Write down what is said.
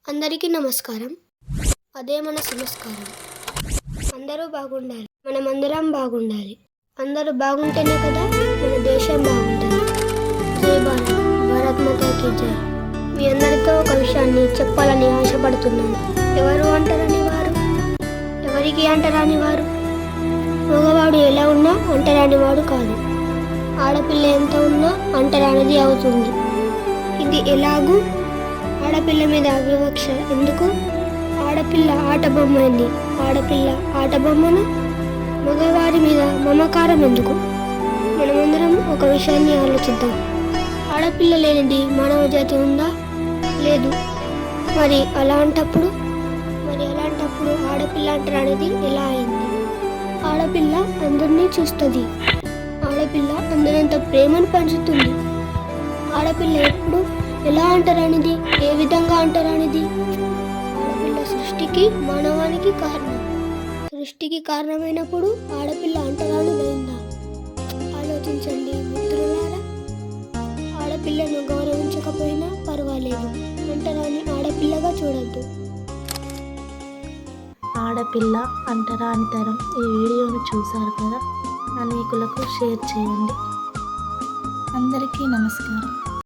అందరికీ నమస్కారం. అదే మన సంస్కారం. అందరూ బాగుండాలి, మనమందరం బాగుండాలి. అందరూ బాగుంటేనే కదా మన దేశం బాగుంటుంది. జై భారత్, భారత్ మాతాకి జై. మీ అందరితో ఒక విషయాన్ని చెప్పాలని ఆశపడుతున్నాను. ఎవరు అంటరాని వారు? ఎవరికి అంటరాని వారు? మగవాడు ఎలా ఉన్నా అంటరాని వాడు కాదు. ఆడపిల్ల ఎంత ఉన్నా అంటరానిది అవుతుంది. ఇది ఎలాగూ? ఆడపిల్ల మీద వివక్ష ఎందుకు? ఆడపిల్ల ఆట బొమ్మైంది. ఆడపిల్ల ఆట బొమ్మన మగవారి మీద మమకారం ఎందుకు? మనమందరం ఒక విషయాన్ని ఆలోచిద్దాం. ఆడపిల్ల లేనిది మానవ జాతి ఉందా? లేదు. మరి అలాంటప్పుడు ఆడపిల్ల అంటరానిది ఎలా అయింది? ఆడపిల్ల అందరినీ చూస్తుంది. ఆడపిల్ల అందరంత ప్రేమను పంచుతుంది. ఆడపిల్ల ఎప్పుడు ఎలా అంటరానిది? ఏ విధంగా అంటరానిది? ఆడపిల్ల సృష్టికి, మానవానికి కారణం. సృష్టికి కారణమైనప్పుడు ఆడపిల్ల అంటరానిదైందా? ఆలోచించండి మిత్రులారా. ఆడపిల్లను గౌరవించకపోయినా పర్వాలేదు, అంటరాని ఆడపిల్లగా చూడద్దు. ఆడపిల్ల అంటరానితనం ఈ వీడియోను చూశారు కదా, అనేకులకు షేర్ చేయండి. అందరికీ నమస్కారం.